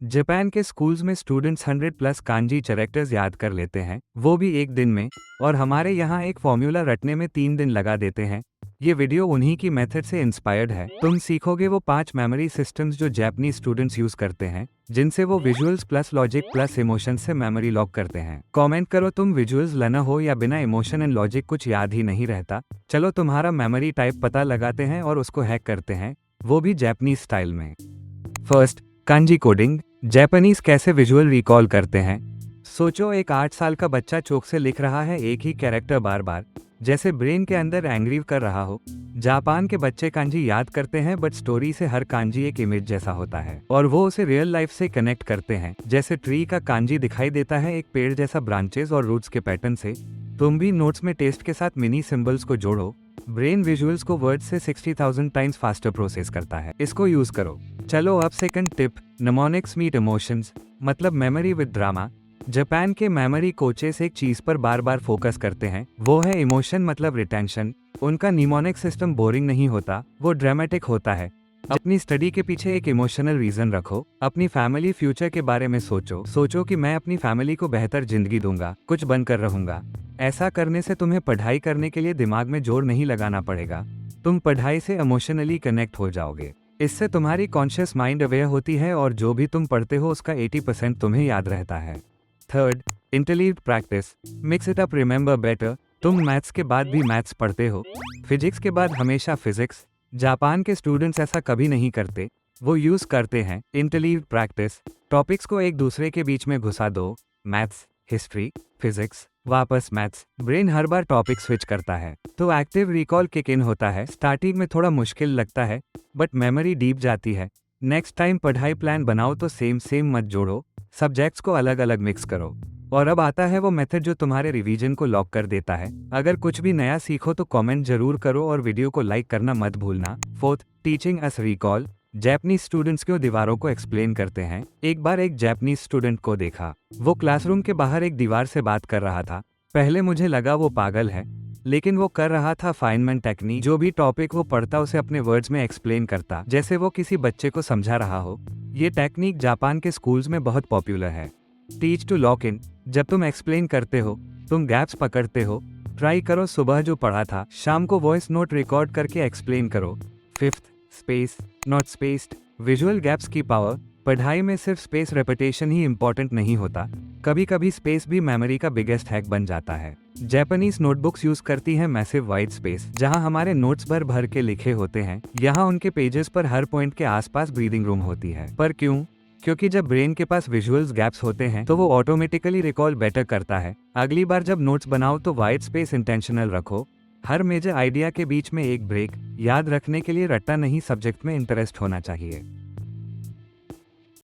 Japan के schools में students 100+ kanji characters याद कर लेते हैं, वो भी एक दिन में। और हमारे यहाँ एक फॉर्मूला रटने में 3 दिन लगा देते हैं। ये वीडियो उन्हीं की मेथड से इंस्पायर्ड है। तुम सीखोगे वो 5 मेमोरी सिस्टम्स जो जापानीज स्टूडेंट्स यूज करते हैं, जिनसे वो visuals plus logic plus emotion से मेमोरी लॉक करते हैं। कमेंट करो तुम विजुअल्स लेना हो या बिना इमोशन एंड लॉजिक कुछ याद ही नहीं रहता। चलो तुम्हारा मेमोरी टाइप पता लगाते हैं और उसको हैक करते हैं, वो भी जापानीज स्टाइल में। First, kanji coding. जापानीज कैसे विजुअल रिकॉल करते हैं। सोचो, एक 8 साल का बच्चा चौक से लिख रहा है एक ही कैरेक्टर बार बार, जैसे ब्रेन के अंदर एंग्री कर रहा हो। जापान के बच्चे कांजी याद करते हैं, बट स्टोरी से हर कांजी एक इमेज जैसा होता है और वो उसे रियल लाइफ से कनेक्ट करते हैं। जैसे ट्री का कांजी दिखाई देता है एक पेड़ जैसा ब्रांचेस और रूट्स के पैटर्न से। तुम भी नोट्स में टेस्ट के साथ मिनी सिंबल्स को जोड़ो। ब्रेन विजुअल्स को वर्ड से 60,000 टाइम्स फास्टर प्रोसेस करता है, इसको यूज करो। चलो अब second tip, mnemonics meet emotions, मतलब मेमोरी विद ड्रामा। जापान के मेमोरी कोचेस एक चीज पर बार बार फोकस करते हैं, वो है इमोशन मतलब रिटेंशन। उनका निमोनिक सिस्टम बोरिंग नहीं होता, वो ड्रामेटिक होता है। अपनी स्टडी के पीछे एक इमोशनल रीजन रखो। अपनी फैमिली फ्यूचर के बारे में सोचो कि मैं अपनी फैमिली को बेहतर जिंदगी दूंगा, कुछ बनकर रहूंगा। ऐसा करने से तुम्हें पढ़ाई करने के लिए दिमाग में जोर नहीं लगाना पड़ेगा, तुम पढ़ाई से इमोशनली कनेक्ट हो जाओगे। इससे तुम्हारी कॉन्शियस माइंड अवेयर होती है और जो भी तुम पढ़ते हो उसका 80% तुम्हें याद रहता है। Third, intelligent practice, mix it up, remember better. तुम मैथ्स के बाद भी मैथ्स पढ़ते हो, फिजिक्स के बाद हमेशा फिजिक्स। जापान के स्टूडेंट्स ऐसा कभी नहीं करते, वो यूज करते हैं इंटेलिजेंट प्रैक्टिस। टॉपिक्स को एक दूसरे के बीच में घुसा दो, मैथ्स, हिस्ट्री, फिजिक्स, वापस मैथ्स। ब्रेन हर बार टॉपिक स्विच करता है, तो एक्टिव रिकॉल किक इन होता है। स्टार्टिंग में थोड़ा मुश्किल लगता है, बट मेमोरी डीप जाती है। नेक्स्ट टाइम पढ़ाई प्लान बनाओ तो सेम मत जोड़ो, सब्जेक्ट्स को अलग अलग मिक्स करो। और अब आता है वो मेथड जो तुम्हारे रिवीजन को लॉक कर देता है। अगर कुछ भी नया सीखो तो कमेंट जरूर करो और वीडियो को लाइक करना मत भूलना। Fourth, teaching us recall. Japanese students क्यों दीवारों को एक्सप्लेन करते हैं। एक बार एक जापानीज स्टूडेंट को देखा, वो क्लासरूम के बाहर एक दीवार से बात कर रहा था। पहले मुझे लगा वो पागल है, लेकिन वो कर रहा था फाइनमेंट टेक्निक। जो भी टॉपिक वो पढ़ता उसे अपने वर्ड्स में एक्सप्लेन करता, जैसे वो किसी बच्चे को समझा रहा हो। ये टेक्निक जापान के स्कूल्स में बहुत पॉपुलर है। Teach to lock in. जब तुम एक्सप्लेन करते हो, तुम गैप्स पकड़ते हो। ट्राई करो सुबह जो पढ़ा था, शाम को वॉइस नोट रिकॉर्ड करके एक्सप्लेन करो। Fifth, space not spaced, visual gaps की पावर। पढ़ाई में सिर्फ स्पेस रेपिटेशन ही इंपॉर्टेंट नहीं होता, कभी कभी स्पेस भी मेमोरी का बिगेस्ट हैक बन जाता है। जापानीज नोटबुक्स यूज करती हैं मैसिव वाइट स्पेस, जहां हमारे नोट्स भर भर के लिखे होते हैं। यहाँ उनके पेजेस पर हर पॉइंट के आसपास ब्रीदिंग रूम होती है। पर क्यों? क्योंकि जब ब्रेन के पास विजुअल्स गैप्स होते हैं तो वो ऑटोमेटिकली रिकॉल बेटर करता है। अगली बार जब नोट्स बनाओ तो वाइट स्पेस इंटेंशनल रखो। हर मेजर आइडिया के बीच में एक ब्रेक। याद रखने के लिए रट्टा नहीं, सब्जेक्ट में इंटरेस्ट होना चाहिए।